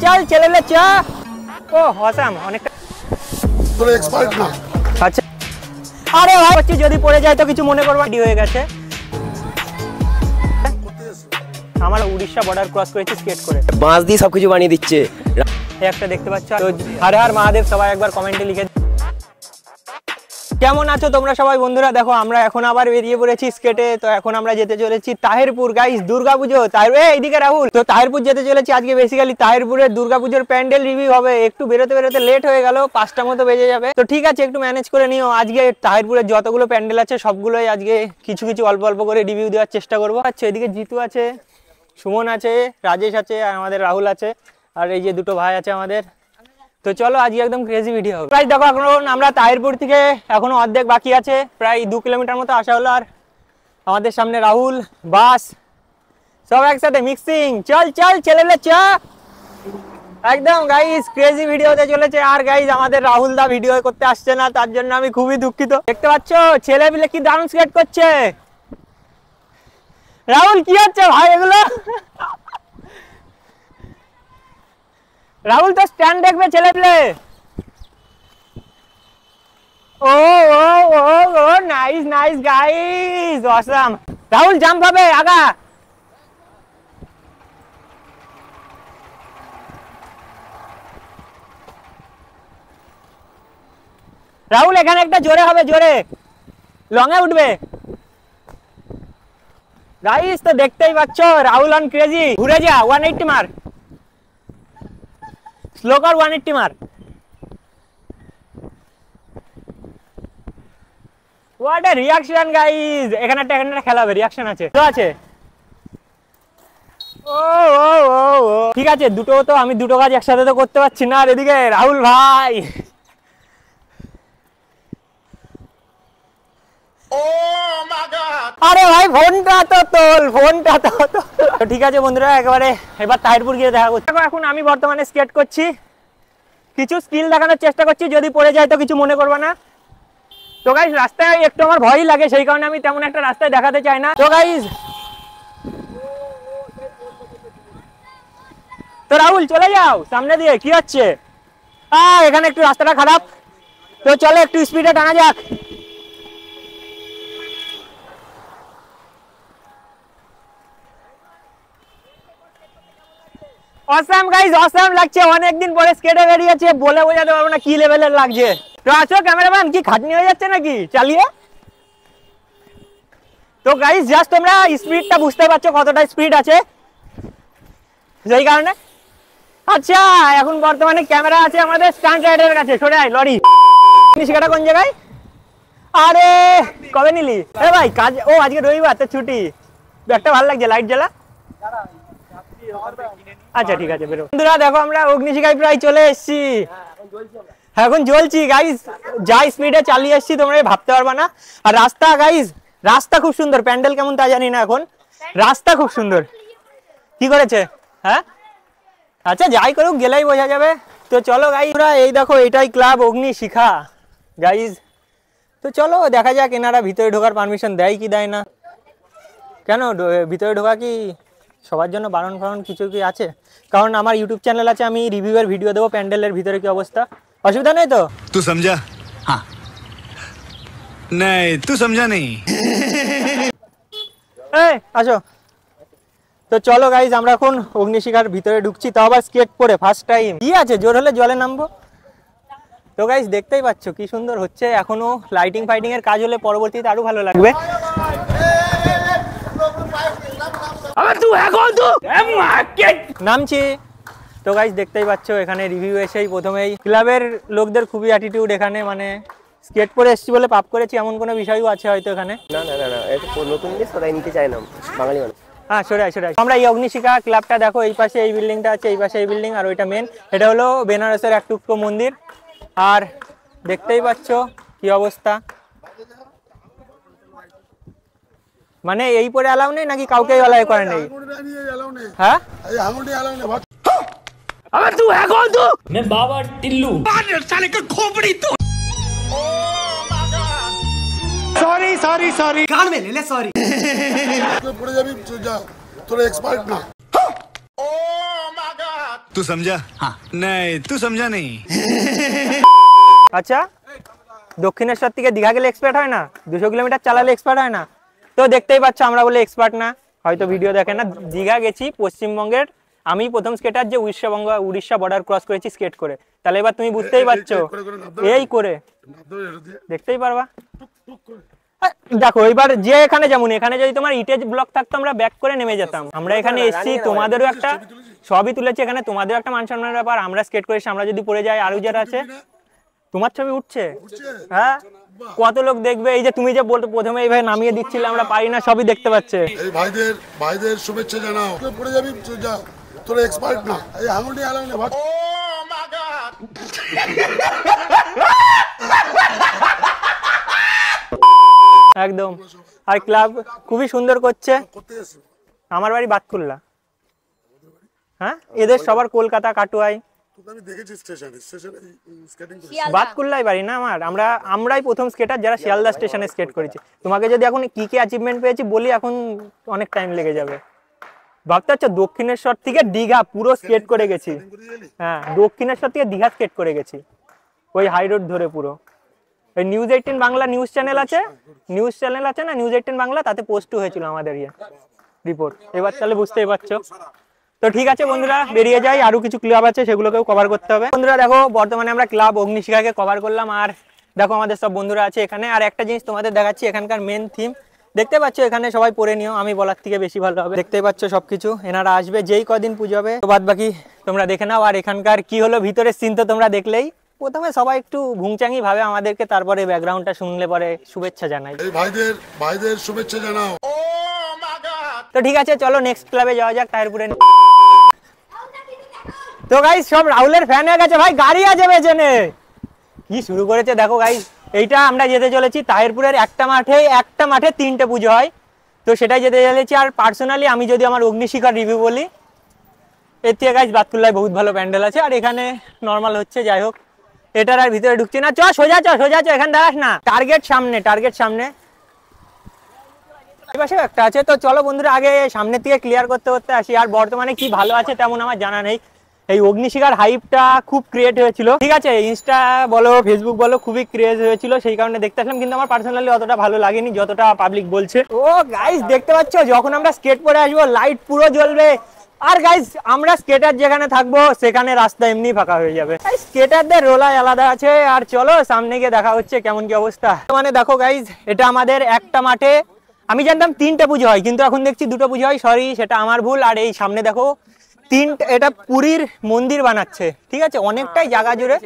চল ছেলেলে চা। ও হসাম অনেকটা তোর এক্সপার্ট না। আচ্ছা আরে ভাই যদি পড়ে যায় তো কিছু মনে করবা। রেডি হয়ে গেছে, আমার উড়িষ্যা বর্ডার ক্রস করেছি স্কেট করে। বাঁশ দিয়ে সবকিছু বানিয়ে দিচ্ছে। একটা দেখতে পাচ্ছ। হর হর মহাদেব সবাই একবার কমেন্টে লিখে। কেমন আছো তোমরা সবাই বন্ধুরা? দেখো আমরা এখন আবার বেরিয়ে পড়েছি স্কেটে। তো এখন আমরা যেতে চলেছি তাহিরপুর গাইস, দুর্গাপুজো। এইদিকে রাহুল। তো তাহিরপুর যেতে চলেছি আজকে। বেসিক্যালি তাহিরপুরের দুর্গাপুজোর প্যান্ডেল রিভিউ হবে। একটু বেরোতে বেরোতে লেট হয়ে গেল, 5টা মতো বেজে যাবে। তো ঠিক আছে, একটু ম্যানেজ করে নিও। আজকে তাহিরপুরের যতগুলো প্যান্ডেল আছে সবগুলোই আজকে কিছু কিছু অল্প অল্প করে রিভিউ দেওয়ার চেষ্টা করবো। আচ্ছা, এদিকে জিতু আছে, সুমন আছে, রাজেশ আছে, আর আমাদের রাহুল আছে, আর এই যে দুটো ভাই আছে আমাদের। তো চলো আজকে একদম ক্রেজি ভিডিও হবে। প্রায় দেখো এখন আমরা তাহিরপুর থেকে এখনো অর্ধেক বাকি আছে, প্রায় 2 কিলোমিটার মতো আসা হলো। আর আমাদের সামনে রাহুল, বাস, সব একসাথে মিক্সিং। চল চল ছেলেলে চা। একদম গাইস ক্রেজি ভিডিও হতে চলেছে। আর গাইস আমাদের রাহুল দা ভিডিও করতে আসছে না, তার জন্য আমি খুবই দুঃখিত। দেখতে পাচ্ছ ছেলে মিলে কি দারুণ স্কেট করছে। রাহুল কি হচ্ছে ভাই এগুলো? রাহুল তো স্ট্যান্ড দেখবে ছেলে পেলে। ও ও ও ও nice nice guys, awesome. Rahul jump হবে আগা। রাহুল এখানে একটা জোরে হবে, জোরে লং এ উঠবে গাইস। তো দেখতেই পাচ্ছ রাহুল অন ক্রেজি। ঘুরে যা, 180 মার, স্লো কর, 180 মার। What a reaction guys. এখানে একটা খেলা হবে, রিঅ্যাকশন আছে তো আছে। ও ও ও ও ঠিক আছে, দুটো তো আমি দুটো কাজ একসাথে তো করতে পারছি না। আর এদিকে রাহুল ভাই, আরে ভাই ফোনটা তো তোল, ফোনটা তো ঠিক আছে বন্ধুরা, একেবারে এবার তাহিরপুর গিয়ে দেখা করছি। এখন আমি বর্তমানে স্কেট করছি, কিছু স্কিল দেখানোর চেষ্টা করছি। যদি পড়ে যায় তো কিছু মনে করবে না। তো গাইস রাস্তায় একটু আমার ভয়ই লাগে, সেই কারণে আমি তেমন একটা রাস্তায় দেখাতে চাই না। তো গাইস তো রাহুল চলে যাও সামনে দিয়ে, কি হচ্ছে? এখানে একটু রাস্তাটা খারাপ, তো চলো একটু স্পিডে টানা যাক। অসাম গাইস, অসাম লাগছে। অনেকদিন পরে স্কেটে বেরিয়েছে, বলে বোঝাতে পারবো না কি লেভেলের লাগছে। তো আসো ক্যামেরাম্যান, কি খাটনি হয়ে যাচ্ছে নাকি চালিয়ে? তো গাইস জাস্ট তোমরা স্পিডটা বুঝতে পারছো কতটা স্পিড আছে, সেই কারণে। আচ্ছা এখন বর্তমানে ক্যামেরা আছে আমাদের স্টান্ট রাইডারের কাছে। সরে আয় লরি। সেটা কোন জায়গায়? আরে কবে নিলি? এ ভাই কাজ, ও আজকে রবিবার তো ছুটি। একটা ভালো লাগছে, লাইট জ্বালা। আচ্ছা ঠিক আছে বেরো। বন্ধুরা দেখো আমরা অগ্নিশিখায় প্রায় চলে এসেছি, এখন জ্বলছি গাইস। যা স্পিডে চালিয়ে এসেছি তোমরা ভাবতে পারবা না। আর রাস্তা গাইস, রাস্তা খুব সুন্দর। প্যান্ডেল কেমন তা জানি না, এখন রাস্তা খুব সুন্দর। কি করেছে? হ্যাঁ আচ্ছা যাই করুক, গেলেই বোঝা যাবে। তো চলো গাইস, এই দেখো এটাই ক্লাব অগ্নিশিখা গাইস। তো চলো দেখা যাক এনারা ভিতরে ঢোকার পারমিশন দেয় কি দেয় না। কেন ভিতরে ঢোকা কি সবার জন্য বারণ ফারণ কিছু কি আছে? কারণ আমার ইউটিউব চ্যানেল আছে, আমি রিভিউয়ের ভিডিও দেবো প্যান্ডেলের ভিতরে কি অবস্থা। অসুবিধা নেই তো? তুই সমঝা? হ্যাঁ নাই তুই সমঝা নেই। এই আসো। তো চলো গাইজ আমরা এখন অগ্নিশিখার ভিতরে ঢুকছি, তাও আবার স্কেট পরে ফার্স্ট টাইম। কি আছে, জোর হলে জলে নামবো। তো গাইজ দেখতেই পাচ্ছ কি সুন্দর হচ্ছে। এখনো লাইটিং ফাইটিং এর কাজ হলে পরবর্তীতে আরো ভালো লাগবে। নামছি। তো গাইজ দেখতেই পাচ্ছ এখানে রিভিউ এসেই প্রথমেই ক্লাবের লোকদের খুবই অ্যাটিটিউড এখানে, মানে স্কেট পরে এসেছি বলে পাপ করেছি এমন কোনো বিষয়ও আছে হয়তো এখানে। না না না না, এটা নতুন জিনিস, তাই নিতে চাই না বাঙালি মানুষ। হ্যাঁ সরে সরে। আমরা এই অগ্নিশিখা ক্লাবটা দেখো, এই পাশে এই বিল্ডিংটা আছে, এই পাশে এই বিল্ডিং, আর ওইটা মেন। এটা হলো বেনারসের এক টুকরো মন্দির। আর দেখতেই পাচ্ছ কি অবস্থা, মানে এই পরে অ্যালাউ নেই নাকি কাউকে অ্যালাউ করে নেই? হ্যাঁ আবার তুই এখন তো मैं बाबा टिल्लू साले का खोपड़ी तो सॉरी सॉरी सॉरी कान में ले ले सॉरी পড়ে যাবি, তোর এক্সপার্ট না। तू समझा? हाँ। नहीं, तू समझा नहीं। আচ্ছা, দক্ষিণেশ্বর থেকে দীঘা গেলে এক্সপার্ট হয় না? 200 কিলোমিটার চালালে এক্সপার্ট হয় না? তো দেখতেই পাচ্ছ আমরা বলে এক্সপার্ট না, হয়তো ভিডিও দেখেন না। দীঘা গেছি পশ্চিমবঙ্গের, আমি প্রথম স্কেটার যে উড়িষ্যা বর্ডার ক্রস করেছি স্কেট করে। তাহলে এবার তুমি বুঝতেই পারছো, এই করে দেখতেই পারবা। দেখো এবার যে এখানে যেমন, এখানে যদি তোমার ইটেজ ব্লক থাকতো আমরা ব্যাক করে নেমে যেতাম। আমরা এখানে এসেছি, তোমাদেরও একটা সবই তুলেছি এখানে, তোমাদেরও একটা মান সম্মানের ব্যাপার। আমরা স্কেট করেছি, আমরা যদি পড়ে যাই আরো যারা আছে। তোমার ছবি উঠছে, হ্যাঁ, কত লোক দেখবে। এই যে তুমি যে বলতে প্রথমে এইভাবে নামিয়ে দিচ্ছিলে আমরা পারি না, সবই দেখতে পাচ্ছে। এই ভাইদের শুভেচ্ছা জানাও। তুই পড়ে যাবি, যা, তোরা এক্সপার্ট না। এই আঙুলটি আলাম না ভাই। একদম। আর ক্লাব খুবই সুন্দর করছে। করতে এসে আমার বাড়ি বাতকুল্লা। হ্যাঁ, এদের সবার কলকাতা কাটুয়াই। তোকে আমি দেখেছি স্টেশনে স্কেটিং করছিস। বাতকুল্লাই বাড়ি না আমার। আমরাই প্রথম স্কেটার যারা শিয়ালদা স্টেশনে স্কেট করেছি। তোমাকে যদি এখন কি কি অ্যাচিভমেন্ট পেয়েছি বলি, এখন অনেক টাইম লেগে যাবে। ভাবতে পারছো, দক্ষিণেশ্বর থেকে দীঘা পুরো স্কেট করে গেছি। হ্যাঁ, দক্ষিণেশ্বর থেকে দীঘা স্কেট করে গেছি, ওই হাই রোড ধরে পুরো। ওই নিউজ 18 বাংলা নিউজ চ্যানেল আছে না, নিউজ 18 বাংলা, তাতে পোস্ট হয়েছিল আমাদের রিপোর্ট। এবার তাহলে বুঝতেই পারছো। তো ঠিক আছে বন্ধুরা, বেরিয়ে যাই। আরো কিছু ক্লাব আছে, সেগুলোকেও কভার করতে হবে। বন্ধুরা দেখো, বর্তমানে আমরা ক্লাব অগ্নিশিখাকে কভার করলাম। আর দেখো আমাদের সব বন্ধুরা আছে এখানে। আর একটা জিনিস তোমাদের দেখাচ্ছি, এখানকার মেন থিম দেখতে পাচ্ছ। এখানে সবাই পরে নিও, আমি বলার থেকে বেশি ভালো হবে। দেখতেই পাচ্ছ সবকিছু। এনারা আসবে যেই কদিন পুজো হবে, বাদ বাকি তোমরা দেখে নাও। আর এখানকার কি হলো ভিতরের সিন তো তোমরা দেখলেই। প্রথমে সবাই একটু ভুংচাঙ্গি ভাবে আমাদেরকে, তারপরে ব্যাকগ্রাউন্ডটা শুনলে পরে শুভেচ্ছা জানাই। এই ভাইদের শুভেচ্ছা জানাও। তো ঠিক আছে, চলো নেক্সট ক্লাবে যাওয়া যাক, তাহিরপুরে। তো গাইস সব রাহুলের ফ্যান হয়ে গেছে ভাই, গাড়ি আছে পেছনে। কি শুরু করেছে দেখো গাইস। এইটা আমরা যেতে চলেছি তাহিরপুরের একটা মাঠে 3টে পুজো হয়, তো সেটাই যেতে চলেছি। আর পার্সোনালি আমি যদি আমার অগ্নিশিখার রিভিউ বলি, এর থেকে গাইস বাতকুল্লায় বহুত ভালো প্যান্ডেল আছে। আর এখানে নর্মাল হচ্ছে, যাই হোক, এটার আর ভিতরে ঢুকছি না। সোজা চ, এখানে দাঁড়াস না। টার্গেট সামনে পাশে একটা আছে। তো চলো বন্ধুরা, আগে সামনের থেকে ক্লিয়ার করতে আসি। আর বর্তমানে কি ভালো আছে তেমন আমার জানা নেই। এই অগ্নিশিখার হাইপটা খুব ক্রিয়েট হয়েছিল, ঠিক আছে, ইনস্টা বলো ফেসবুক বলো, খুবই ক্রেজ হয়েছিল, সেই কারণে দেখতে আসলাম। কিন্তু আমার পার্সোনালি অতটা ভালো লাগেনি যতটা পাবলিক বলছে। ও গাইস দেখতে পাচ্ছ, যখন আমরা স্কেট পরে আসবো লাইট পুরো জ্বলবে। আর গাইস আমরা স্কেটার যেখানে থাকবো সেখানে রাস্তা এমনি ফাঁকা হয়ে যাবে। স্কেটারদের রোলাই আলাদা আছে। আর চলো সামনে গিয়ে দেখা হচ্ছে কেমন কি অবস্থা। মানে দেখো গাইস, এটা আমাদের একটা মাঠে, আমি জানতাম 3টে পুজো হয়, কিন্তু এখন দেখছি 2টো পুজো হয়। সরি, সেটা আমার ভুল। আর এই সামনে দেখো এটা পুরীর মন্দির বানাচ্ছে, ঠিক আছে, অনেকটাই জায়গা জুড়ে।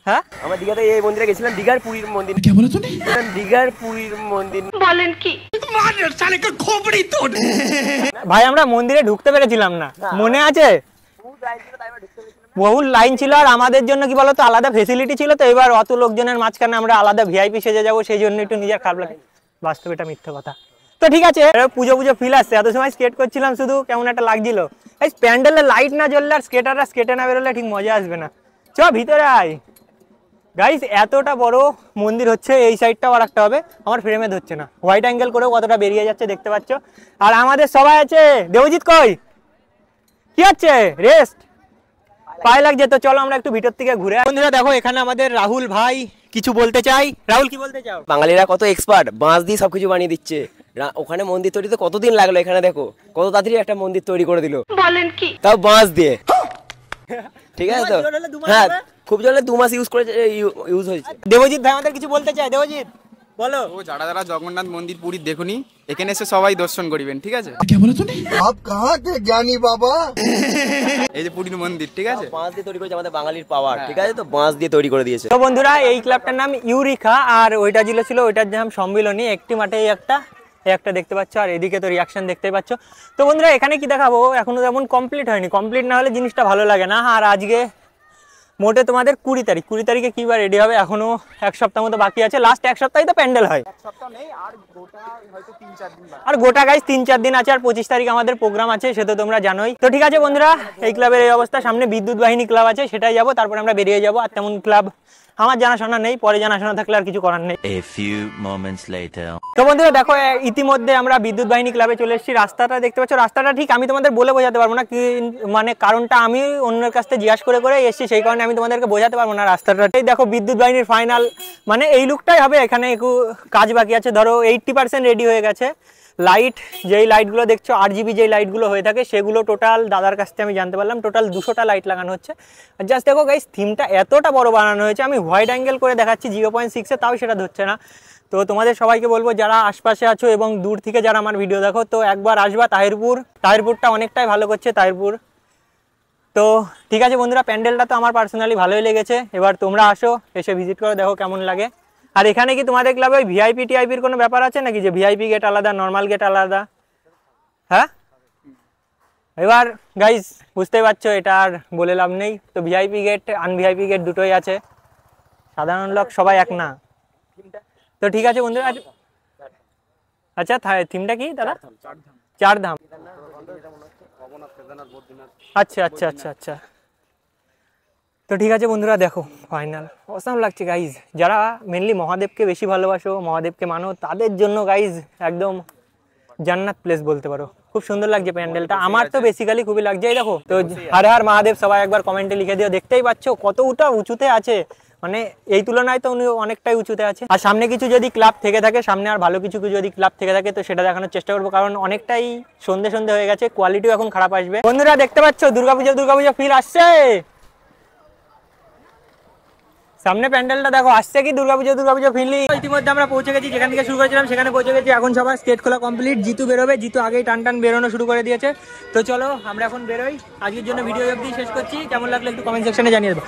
হ্যাঁ, আমরা দীঘাতে এই মন্দিরে গেছিলাম, দীঘার পুরীর মন্দির। क्या बोला तूने? দীঘার পুরীর মন্দির বলেন কি? ভাই আমরা মন্দিরে ঢুকতে পেরেছিলাম না, মনে আছে? বহু লাইন ছিল। আর আমাদের জন্য কি বলতো, আলাদা ফেসিলিটি ছিল। তো এবার অত লোকজনের মাঝখানে আমরা আলাদা ভিআইপি সেজে যাবো, সেই জন্য একটু নিজের খারাপ লাগে। বাস্তবে এটা মিথ্যে কথা। তো ঠিক আছে, পুজো ফিল আসছে। এত সময় স্কেট করছিলাম, শুধু কেমন একটা লাগছিল। এই প্যান্ডেলে লাইট না জ্বললে আর স্কেটাররা স্কেটে না বেরোলে ঠিক মজা আসবে না। চ ভিতরে আয় গাইস। এতটা বড় মন্দির হচ্ছে, এই সাইডটাও আর একটা হবে, আমার ফ্রেমে ধরছে না। হোয়াইট অ্যাঙ্গেল করেও কতটা বেরিয়ে যাচ্ছে দেখতে পাচ্ছ। আর আমাদের সবাই আছে। দেবজিৎ কই? কি হচ্ছে? রেস্ট পায়ে লাগছে। তো চলো আমরা একটু ভিতর থেকে ঘুরে। বন্ধুরা দেখো, এখানে আমাদের রাহুল ভাই কিছু বলতে চাই। রাহুল কি বলতে চাও? বাঙালিরা কত এক্সপার্ট, বাঁশ দিয়ে সবকিছু বানিয়ে দিচ্ছে। ওখানে মন্দির তৈরিতে কতদিন লাগলো, এখানে দেখো কত তাড়াতাড়ি একটা মন্দির তৈরি করে দিল, বলেন কি? তাও বাঁশ দিয়ে। ঠিক আছে তো, জোর হলে 2 মাস হ্যাঁ, হবে? খুব জলে 2 মাস ইউজ হয়েছে। দেবজিৎ ভাই আমাদের কিছু বলতে চাই। দেবজিৎ বলো। ও যারা জগন্নাথ মন্দির পুরী দেখুনি, এখানে এসে সবাই দর্শন করিবেন, ঠিক আছে? क्या बोला तूने? आप कहाँ के ज्ञानी बाबा? এই যে পুরীর মন্দির, ঠিক আছে? বাঁশ দিয়ে তৈরি করেছে, আমাদের বাঙালির পাওয়ার, ঠিক আছে তো, বাঁশ দিয়ে তৈরি করে দিয়েছে। তো বন্ধুরা, এই ক্লাবটার নাম ইউরিকা। আর ওইটা ছিল ওইটার নাম সম্মিলনী। একটি মাঠে একটা দেখতে পাচ্ছ। আর এদিকে তো রিয়াকশন দেখতেই পাচ্ছ। তো বন্ধুরা, এখানে কি দেখাবো, এখনো তেমন কমপ্লিট হয়নি। কমপ্লিট না হলে জিনিসটা ভালো লাগে না। আর আজকে মোটে তোমাদের 20 তারিখে কি বার রেডি হবে, এখনো 1 সপ্তাহ মতো বাকি আছে, লাস্ট 1 সপ্তাহে তো প্যান্ডেল হয়, আর গোটা গাইস 3-4 দিন আছে, আর 25 তারিখ আমাদের প্রোগ্রাম আছে, সে তো তোমরা জানোই। তো ঠিক আছে বন্ধুরা, এই ক্লাবের এই অবস্থা, সামনে বিদ্যুৎ বাহিনী ক্লাব আছে, সেটাই যাবো, তারপর আমরা বেরিয়ে যাবো। আর তেমন ক্লাব আমার জানাশোনা নেই, পরে জানাশোনা থাকলে আর কিছু করার নেই। A few moments later. তো বন্ধুরা দেখো, ইতিমধ্যে আমরা বিদ্যুৎ বাহিনী ক্লাবে চলে এসেছি। রাস্তাটা দেখতে পাচ্ছ, রাস্তাটা ঠিক আমি তোমাদের বলে বোঝাতে পারবো না, কি মানে কারণটা আমি অন্যের কাছ থেকে জিজ্ঞাসা করে এসেছি, সেই কারণে আমি তোমাদেরকে বোঝাতে পারবো না রাস্তাটাই। দেখো বিদ্যুৎ বাহিনীর ফাইনাল মানে এই লুকটাই হবে, এখানে একটু কাজ বাকি আছে, ধরো 80% রেডি হয়ে গেছে। লাইট, যেই লাইটগুলো দেখছো RGB যেই লাইটগুলো হয়ে থাকে, সেগুলো টোটাল দাদার কাছ থেকে আমি জানতে পারলাম টোটাল 200টা লাইট লাগানো হচ্ছে। জাস্ট দেখো গাইস, থিমটা এতটা বড় বানানো হয়েছে, আমি হোয়াইট অ্যাঙ্গেল করে দেখাচ্ছি 0.6-এ, তাও সেটা ধরছে না। তো তোমাদের সবাইকে বলবো, যারা আশপাশে আছো এবং দূর থেকে যারা আমার ভিডিও দেখো, তো একবার আসবা তাহিরপুরটা অনেকটাই ভালো করছে তাহিরপুর। তো ঠিক আছে বন্ধুরা, প্যান্ডেলটা তো আমার পার্সোনালি ভালোই লেগেছে, এবার তোমরা আসো, এসে ভিজিট করো, দেখো কেমন লাগে। আর এখানে কি তোমাদের ক্লাবে ওই ভিআইপি টিআইপির কোনো ব্যাপার আছে নাকি, যে ভিআইপি গেট আলাদা, নর্মাল গেট আলাদা? হ্যাঁ, এবার গাইজ বুঝতেই পারছো, এটা আর বলে লাভ নেই। তো ভিআইপি গেট আনভিআইপি গেট দুটোই আছে, সাধারণ লোক সবাই এক না। তো ঠিক আছে বন্ধুরা, আচ্ছা থিমটা কি দাদা? 4 ধাম। আচ্ছা আচ্ছা আচ্ছা আচ্ছা। তো ঠিক আছে বন্ধুরা, দেখো ফাইনাল অসাম লাগছে গাইজ। যারা মেনলি মহাদেবকে বেশি ভালোবাসো, মহাদেবকে মানো, তাদের জন্য গাইজ একদম জান্নাত প্লেস বলতে পারো। খুব সুন্দর লাগছে প্যান্ডেলটা, আমার তো বেসিক্যালি খুবই লাগছে। এই দেখো, তো হর হর মহাদেব সবাই একবার কমেন্টে লিখে দিও। দেখতেই পাচ্ছ কতটা উঁচুতে আছে, মানে এই তুলনায় তো উনি অনেকটাই উঁচুতে আছে। আর সামনে কিছু যদি ক্লাব থেকে থাকে, সামনে আর ভালো কিছু যদি ক্লাব থেকে থাকে, তো সেটা দেখানোর চেষ্টা করবো, কারণ অনেকটাই সন্ধে হয়ে গেছে, কোয়ালিটিও এখন খারাপ আসবে। বন্ধুরা দেখতে পাচ্ছ, দুর্গাপুজো ফিল আসছে, সামনে প্যান্ডেলটা দেখো আসছে কি দুর্গাপুজো ফিলি। ইতিমধ্যে আমরা পৌঁছে গেছি, যেখান থেকে শুরু করেছিলাম সেখানে পৌঁছে গেছি। এখন সবার স্টেট খোলা কমপ্লিট, জিতু বেরোবে, জিতু আগেই টান বেরোনো শুরু করে দিয়েছে। তো চলো আমরা এখন বেরোই, আজকের জন্য ভিডিও অবধি শেষ করছি। কেমন লাগলো একটু কমেন্ট সেকশনে জানিয়ে দেবো।